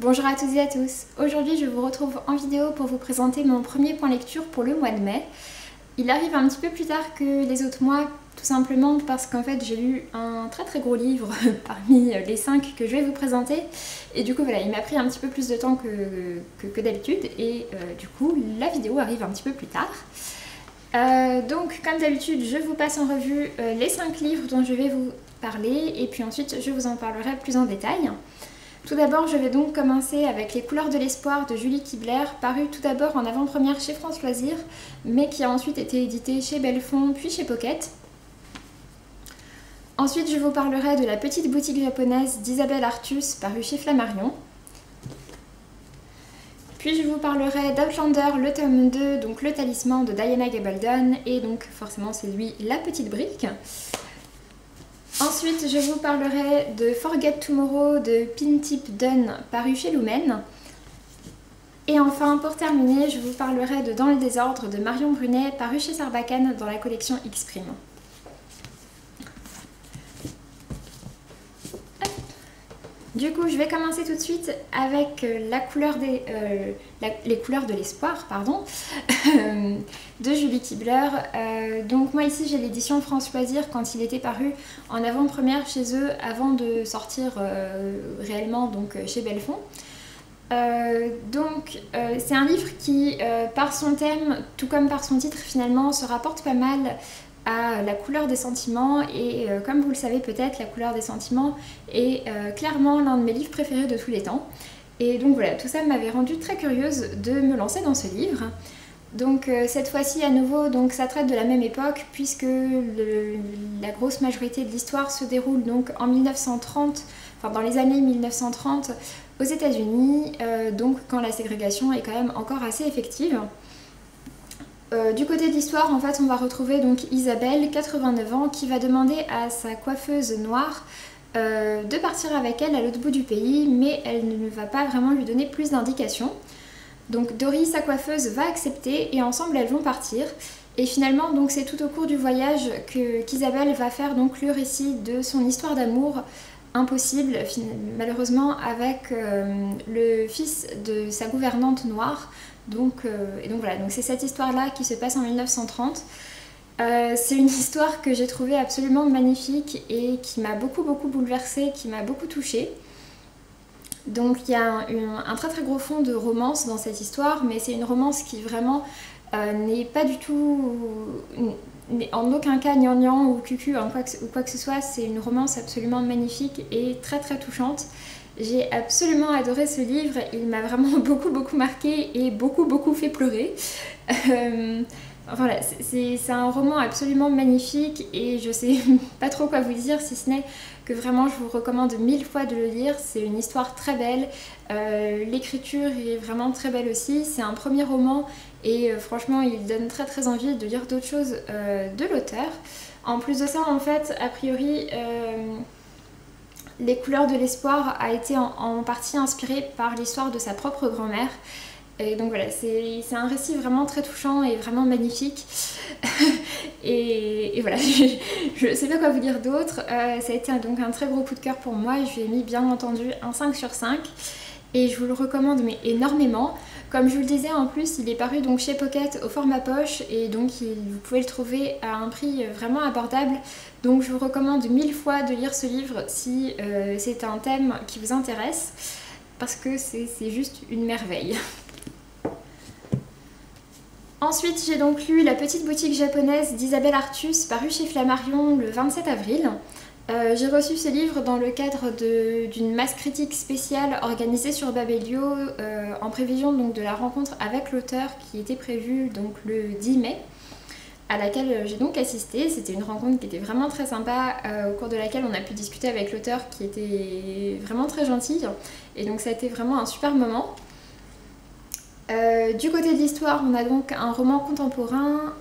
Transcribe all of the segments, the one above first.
Bonjour à toutes et à tous. Aujourd'hui je vous retrouve en vidéo pour vous présenter mon premier point lecture pour le mois de mai. Il arrive un petit peu plus tard que les autres mois, tout simplement parce qu'en fait j'ai lu un très gros livre parmi les 5 que je vais vous présenter. Et du coup voilà, il m'a pris un petit peu plus de temps que d'habitude et du coup la vidéo arrive un petit peu plus tard. Donc comme d'habitude je vous passe en revue les 5 livres dont je vais vous parler et puis ensuite je vous en parlerai plus en détail. Tout d'abord, je vais donc commencer avec Les couleurs de l'espoir de Julie Kibler, paru tout d'abord en avant-première chez France Loisirs, mais qui a ensuite été édité chez Belfond puis chez Pocket. Ensuite, je vous parlerai de La petite boutique japonaise d'Isabelle Artus, paru chez Flammarion. Puis je vous parlerai d'Outlander, le tome 2, donc Le talisman de Diana Gabaldon, et donc forcément c'est lui La petite brique. Ensuite, je vous parlerai de Forget Tomorrow de Pintip Dunn, paru chez Lumen. Et enfin, pour terminer, je vous parlerai de Dans le désordre de Marion Brunet, paru chez Sarbacane dans la collection X-Prime. Du coup, je vais commencer tout de suite avec les couleurs de l'espoir, de Julie Kibler. Donc moi ici j'ai l'édition France Loisirs quand il était paru en avant-première chez eux avant de sortir réellement donc, chez Belfond. C'est un livre qui, par son thème, tout comme par son titre finalement, se rapporte pas mal à la couleur des sentiments et comme vous le savez peut-être, la couleur des sentiments est clairement l'un de mes livres préférés de tous les temps. Et donc voilà, tout ça m'avait rendue très curieuse de me lancer dans ce livre. Donc cette fois-ci à nouveau, donc, ça traite de la même époque puisque la grosse majorité de l'histoire se déroule donc en 1930, enfin dans les années 1930 aux États-Unis, donc quand la ségrégation est quand même encore assez effective. Du côté de l'histoire, en fait, on va retrouver donc Isabelle, 89 ans, qui va demander à sa coiffeuse noire de partir avec elle à l'autre bout du pays, mais elle ne va pas vraiment lui donner plus d'indications. Donc Dory, sa coiffeuse, va accepter et ensemble elles vont partir. Et finalement, donc c'est tout au cours du voyage qu'Isabelle va faire donc le récit de son histoire d'amour impossible, malheureusement, avec le fils de sa gouvernante noire. Donc voilà, donc c'est cette histoire-là qui se passe en 1930. C'est une histoire que j'ai trouvée absolument magnifique et qui m'a beaucoup bouleversée, qui m'a beaucoup touchée. Donc il y a un très gros fond de romance dans cette histoire, mais c'est une romance qui vraiment n'est pas du tout, en aucun cas gnangnan ou cucu ou quoi que ce soit. C'est une romance absolument magnifique et très touchante. J'ai absolument adoré ce livre, il m'a vraiment beaucoup marqué et beaucoup fait pleurer. Voilà, c'est un roman absolument magnifique et je sais pas trop quoi vous dire si ce n'est que vraiment je vous recommande 1000 fois de le lire. C'est une histoire très belle, l'écriture est vraiment très belle aussi. C'est un premier roman et franchement il donne très envie de lire d'autres choses de l'auteur. En plus de ça, en fait, a priori... Les couleurs de l'espoir a été en partie inspirée par l'histoire de sa propre grand-mère. Et donc voilà, c'est un récit vraiment très touchant et vraiment magnifique. et voilà, je ne sais pas quoi vous dire d'autre. Ça a été donc un très gros coup de cœur pour moi. Je lui ai mis bien entendu un 5 sur 5. Et je vous le recommande mais énormément. Comme je vous le disais, en plus il est paru donc chez Pocket au format poche et donc vous pouvez le trouver à un prix vraiment abordable. Donc je vous recommande 1000 fois de lire ce livre si c'est un thème qui vous intéresse parce que c'est juste une merveille. Ensuite j'ai donc lu La petite boutique japonaise d'Isabelle Artus, paru chez Flammarion le 27 avril. J'ai reçu ce livre dans le cadre d'une masse critique spéciale organisée sur Babelio en prévision donc, de la rencontre avec l'auteur qui était prévue donc, le 10 mai, à laquelle j'ai donc assisté. C'était une rencontre qui était vraiment très sympa, au cours de laquelle on a pu discuter avec l'auteur qui était vraiment très gentil, et donc ça a été vraiment un super moment. Du côté de l'histoire, on a donc un roman contemporain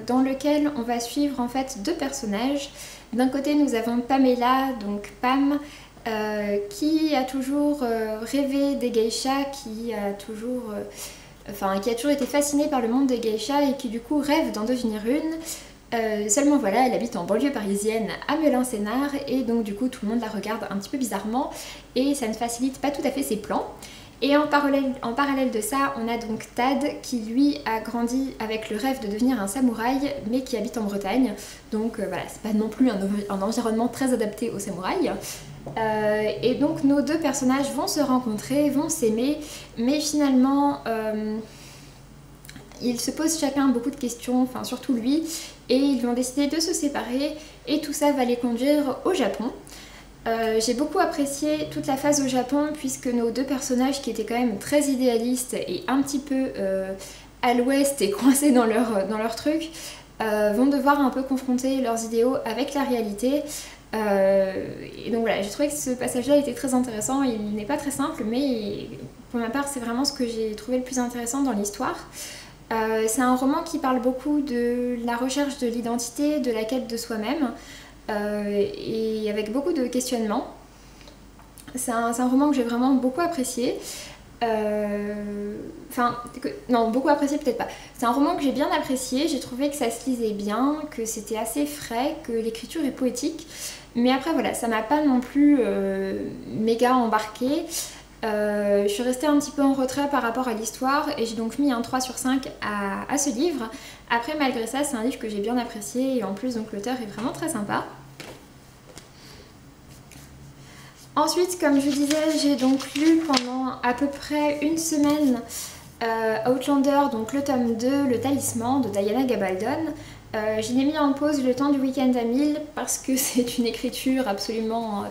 dans lequel on va suivre en fait deux personnages. D'un côté, nous avons Pamela, donc Pam, qui a toujours rêvé des geishas, qui a toujours été fascinée par le monde des geishas et qui du coup rêve d'en devenir une. Seulement voilà, elle habite en banlieue parisienne à Melun-Sénart et donc du coup tout le monde la regarde un petit peu bizarrement et ça ne facilite pas tout à fait ses plans. Et en parallèle de ça, on a donc Tad qui lui a grandi avec le rêve de devenir un samouraï mais qui habite en Bretagne. Donc voilà, c'est pas non plus un environnement très adapté aux samouraïs. Et donc nos deux personnages vont se rencontrer, vont s'aimer, mais finalement ils se posent chacun beaucoup de questions, enfin surtout lui, et ils vont décider de se séparer et tout ça va les conduire au Japon. J'ai beaucoup apprécié toute la phase au Japon puisque nos deux personnages qui étaient quand même très idéalistes et un petit peu à l'ouest et coincés dans leur truc vont devoir un peu confronter leurs idéaux avec la réalité. Et donc voilà, j'ai trouvé que ce passage-là était très intéressant. Il n'est pas très simple, mais pour ma part, c'est vraiment ce que j'ai trouvé le plus intéressant dans l'histoire. C'est un roman qui parle beaucoup de la recherche de l'identité, de la quête de soi-même, et avec beaucoup de questionnements. C'est un roman que j'ai vraiment beaucoup apprécié. Non, beaucoup apprécié peut-être pas. C'est un roman que j'ai bien apprécié, j'ai trouvé que ça se lisait bien, que c'était assez frais, que l'écriture est poétique. Mais après voilà, ça m'a pas non plus méga embarquée. Je suis restée un petit peu en retrait par rapport à l'histoire et j'ai donc mis un 3 sur 5 à ce livre. Après malgré ça, c'est un livre que j'ai bien apprécié et en plus donc l'auteur est vraiment très sympa. Ensuite, comme je disais, j'ai donc lu pendant à peu près une semaine Outlander, donc le tome 2, Le Talisman de Diana Gabaldon. Je l'ai mis en pause le temps du week-end à 1000 parce que c'est une écriture absolument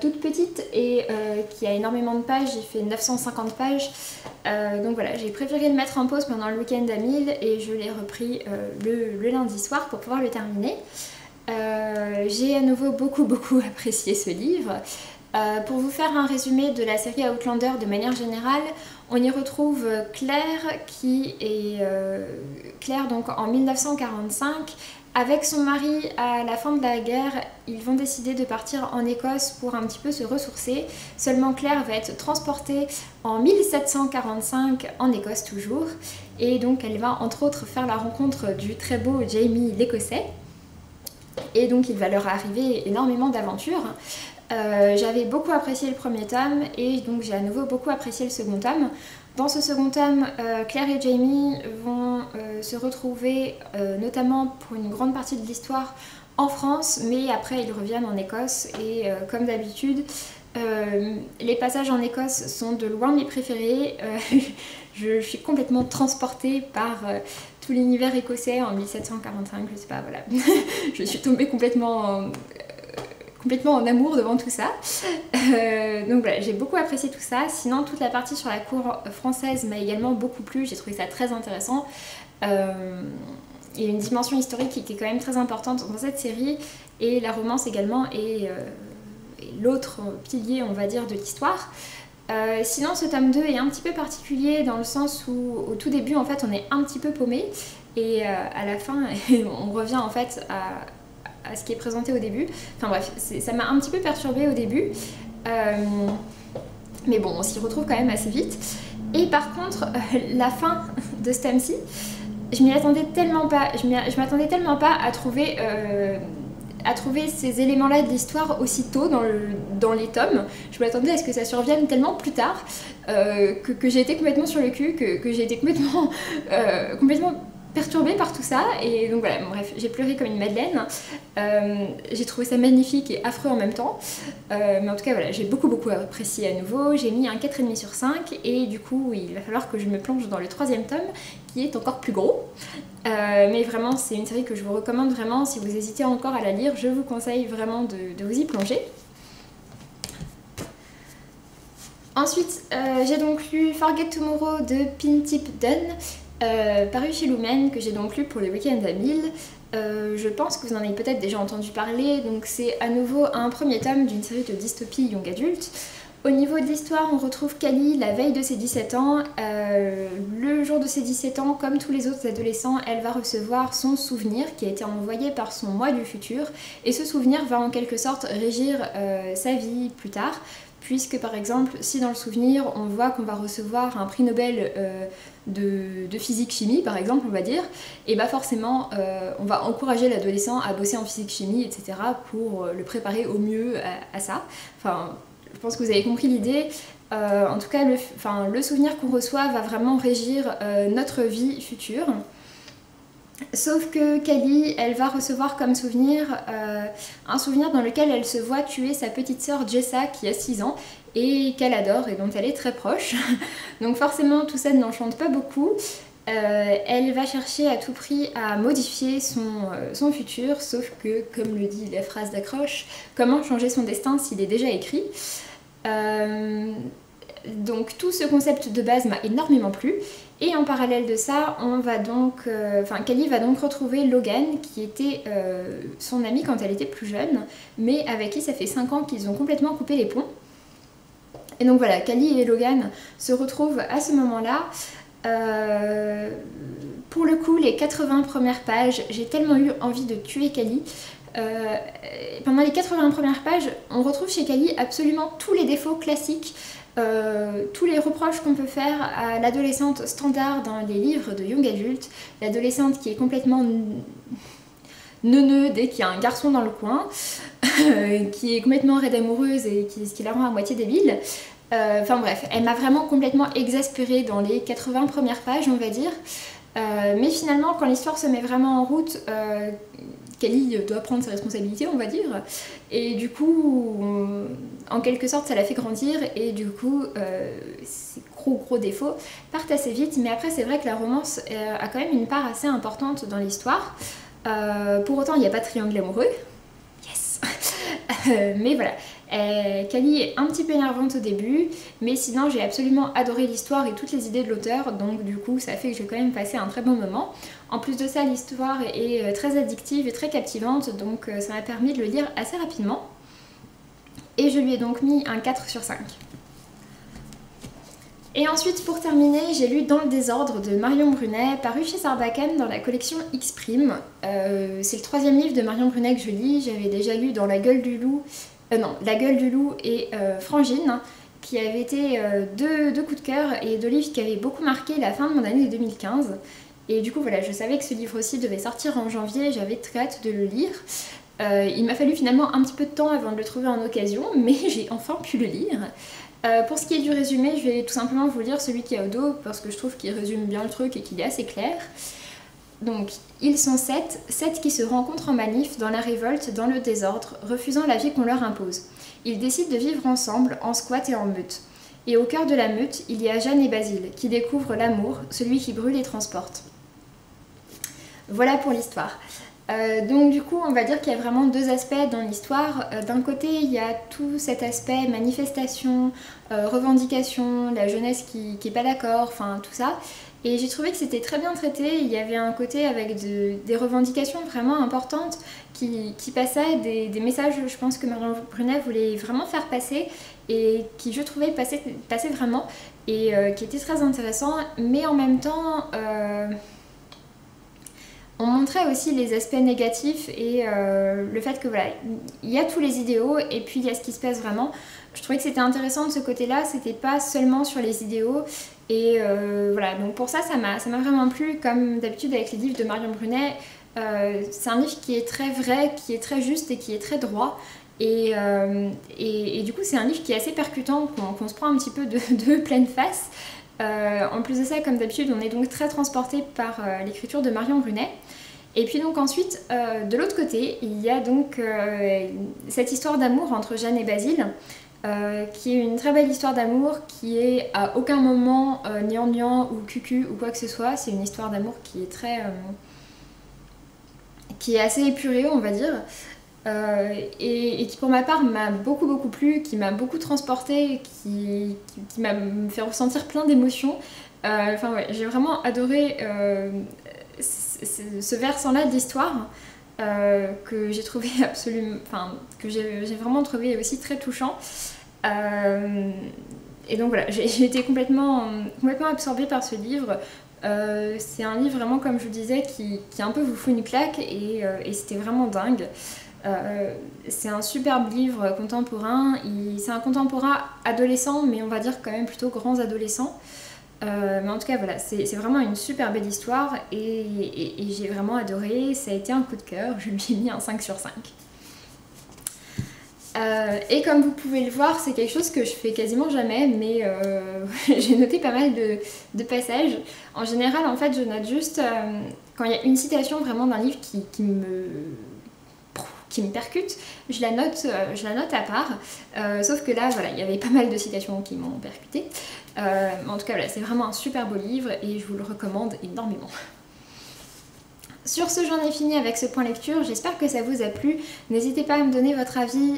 toute petite et qui a énormément de pages, j'ai fait 950 pages. Donc voilà, j'ai préféré le mettre en pause pendant le week-end à 1000 et je l'ai repris le lundi soir pour pouvoir le terminer. J'ai à nouveau beaucoup apprécié ce livre. Pour vous faire un résumé de la série Outlander de manière générale, on y retrouve Claire qui est Claire donc en 1945. Avec son mari, à la fin de la guerre, ils vont décider de partir en Écosse pour un petit peu se ressourcer. Seulement Claire va être transportée en 1745 en Écosse toujours. Et donc elle va entre autres faire la rencontre du très beau Jamie l'Écossais. Et donc il va leur arriver énormément d'aventures. J'avais beaucoup apprécié le premier tome et donc j'ai à nouveau beaucoup apprécié le second tome. Dans ce second tome, Claire et Jamie vont se retrouver notamment pour une grande partie de l'histoire en France, mais après ils reviennent en Écosse et comme d'habitude, les passages en Écosse sont de loin mes préférés. Je suis complètement transportée par tout l'univers écossais en 1745, je sais pas, voilà. Je suis tombée complètement en amour devant tout ça. Donc voilà, j'ai beaucoup apprécié tout ça. Sinon, toute la partie sur la cour française m'a également beaucoup plu. J'ai trouvé ça très intéressant. Il y a une dimension historique qui est quand même très importante dans cette série. Et la romance également est l'autre pilier, on va dire, de l'histoire. Sinon, ce tome 2 est un petit peu particulier dans le sens où au tout début, en fait, on est un petit peu paumé. Et à la fin, on revient en fait à ce qui est présenté au début. Enfin bref, ça m'a un petit peu perturbée au début. Mais bon, on s'y retrouve quand même assez vite. Et par contre, la fin de ce tome-ci, je m'y attendais tellement pas. Je m'attendais tellement pas à trouver ces éléments-là de l'histoire aussitôt dans les tomes. Je m'attendais à ce que ça survienne tellement plus tard que j'ai été complètement sur le cul, que j'ai été complètement perturbée par tout ça. Et donc voilà, bref, j'ai pleuré comme une madeleine. J'ai trouvé ça magnifique et affreux en même temps. Mais en tout cas, voilà, j'ai beaucoup apprécié à nouveau. J'ai mis un 4,5 sur 5 et du coup, il va falloir que je me plonge dans le 3e tome qui est encore plus gros. Mais vraiment, c'est une série que je vous recommande vraiment. Si vous hésitez encore à la lire, je vous conseille vraiment de vous y plonger. Ensuite, j'ai donc lu Forget Tomorrow de Pintip Dunn, paru chez Lumen, que j'ai donc lu pour le week-end à 1000. Je pense que vous en avez peut-être déjà entendu parler, donc c'est à nouveau un premier tome d'une série de dystopie young adulte. Au niveau de l'histoire, on retrouve Callie la veille de ses 17 ans. Le jour de ses 17 ans, comme tous les autres adolescents, elle va recevoir son souvenir qui a été envoyé par son moi du futur. Et ce souvenir va en quelque sorte régir sa vie plus tard. Puisque par exemple, si dans le souvenir, on voit qu'on va recevoir un prix Nobel de physique-chimie, par exemple, on va dire, et bah forcément, on va encourager l'adolescent à bosser en physique-chimie, etc. pour le préparer au mieux à ça. Enfin, je pense que vous avez compris l'idée. En tout cas, le souvenir qu'on reçoit va vraiment régir notre vie future. Sauf que Callie, elle va recevoir comme souvenir un souvenir dans lequel elle se voit tuer sa petite sœur Jessa qui a 6 ans et qu'elle adore et dont elle est très proche. Donc forcément tout ça ne l'enchante pas beaucoup. Elle va chercher à tout prix à modifier son futur, sauf que, comme le dit la phrase d'accroche, comment changer son destin s'il est déjà écrit. Donc tout ce concept de base m'a énormément plu. Et en parallèle de ça, Callie va donc retrouver Logan, qui était son ami quand elle était plus jeune, mais avec qui ça fait 5 ans qu'ils ont complètement coupé les ponts. Et donc voilà, Callie et Logan se retrouvent à ce moment-là. Pour le coup, les 80 premières pages, j'ai tellement eu envie de tuer Callie. Pendant les 80 premières pages, on retrouve chez Callie absolument tous les défauts classiques. Tous les reproches qu'on peut faire à l'adolescente standard dans les livres de young adult, l'adolescente qui est complètement neuneux dès qu'il y a un garçon dans le coin, qui est complètement raide amoureuse et qui la rend à moitié débile. Enfin bref, elle m'a vraiment complètement exaspérée dans les 80 premières pages, on va dire. Mais finalement, quand l'histoire se met vraiment en route, Callie doit prendre ses responsabilités, on va dire, et du coup, en quelque sorte, ça la fait grandir, et du coup, ces gros défauts partent assez vite, mais après, c'est vrai que la romance a quand même une part assez importante dans l'histoire. Pour autant, il n'y a pas de triangle amoureux, yes. Mais voilà, Callie est un petit peu énervante au début, mais sinon j'ai absolument adoré l'histoire et toutes les idées de l'auteur, donc du coup ça fait que j'ai quand même passé un très bon moment. En plus de ça, l'histoire est très addictive et très captivante, donc ça m'a permis de le lire assez rapidement. Et je lui ai donc mis un 4 sur 5. Et ensuite, pour terminer, j'ai lu Dans le désordre de Marion Brunet, paru chez Sarbacane dans la collection X-Prime. C'est le 3e livre de Marion Brunet que je lis. J'avais déjà lu dans La Gueule du Loup, La Gueule du Loup et Frangine, qui avaient été deux coups de cœur et 2 livres qui avaient beaucoup marqué la fin de mon année 2015. Et du coup, voilà, je savais que ce livre aussi devait sortir en janvier, j'avais très hâte de le lire. Il m'a fallu finalement un petit peu de temps avant de le trouver en occasion, mais j'ai enfin pu le lire. Pour ce qui est du résumé, je vais tout simplement vous lire celui qui est au dos, parce que je trouve qu'il résume bien le truc et qu'il est assez clair. Donc, ils sont 7 qui se rencontrent en manif, dans la révolte, dans le désordre, refusant la vie qu'on leur impose. Ils décident de vivre ensemble, en squat et en meute. Et au cœur de la meute, il y a Jeanne et Basile, qui découvrent l'amour, celui qui brûle et transporte. Voilà pour l'histoire. Donc du coup, on va dire qu'il y a vraiment 2 aspects dans l'histoire. D'un côté, il y a tout cet aspect manifestation, revendication, la jeunesse qui est pas d'accord, enfin tout ça. Et j'ai trouvé que c'était très bien traité. Il y avait un côté avec des revendications vraiment importantes qui passaient, des messages, je pense que Marion Brunet voulait vraiment faire passer et qui, je trouvais, passaient vraiment et qui étaient très intéressants. Mais en même temps... on montrait aussi les aspects négatifs et le fait que voilà, il y a tous les idéaux et puis il y a ce qui se passe vraiment. Je trouvais que c'était intéressant de ce côté-là, c'était pas seulement sur les idéaux. Et voilà, donc pour ça, ça m'a vraiment plu, comme d'habitude avec les livres de Marion Brunet. C'est un livre qui est très vrai, qui est très juste et qui est très droit. Et du coup, c'est un livre qui est assez percutant, qu'on se prend un petit peu de pleine face. En plus de ça, comme d'habitude, on est donc très transporté par l'écriture de Marion Brunet. Et puis donc ensuite, de l'autre côté, il y a donc cette histoire d'amour entre Jeanne et Basile, qui est une très belle histoire d'amour, qui est à aucun moment gnangnan ou cucu ou quoi que ce soit. C'est une histoire d'amour qui est qui est assez épurée, on va dire. Et qui pour ma part m'a beaucoup plu, qui m'a beaucoup transportée, qui m'a fait ressentir plein d'émotions. Enfin ouais, j'ai vraiment adoré ce versant-là de l'histoire que j'ai trouvé absolument, enfin que j'ai vraiment trouvé aussi très touchant. Et donc voilà, j'ai été complètement absorbée par ce livre. C'est un livre vraiment, comme je vous disais, qui un peu vous fout une claque et c'était vraiment dingue. C'est un superbe livre contemporain, c'est un contemporain adolescent, mais on va dire quand même plutôt grands adolescents. Mais en tout cas voilà, c'est vraiment une super belle histoire et j'ai vraiment adoré, ça a été un coup de cœur, je lui ai mis un 5 sur 5. Et comme vous pouvez le voir, c'est quelque chose que je fais quasiment jamais, mais j'ai noté pas mal de passages. En général, en fait, je note juste quand il y a une citation vraiment d'un livre qui me percute, je la note à part. Sauf que là, voilà, il y avait pas mal de citations qui m'ont percuté. En tout cas, voilà, c'est vraiment un super beau livre et je vous le recommande énormément. Sur ce, j'en ai fini avec ce point lecture, j'espère que ça vous a plu. N'hésitez pas à me donner votre avis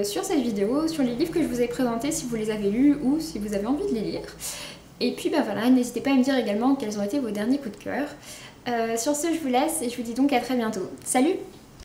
sur cette vidéo, sur les livres que je vous ai présentés, si vous les avez lus ou si vous avez envie de les lire. Et puis bah voilà, n'hésitez pas à me dire également quels ont été vos derniers coups de cœur. Sur ce, je vous laisse et je vous dis donc à très bientôt. Salut!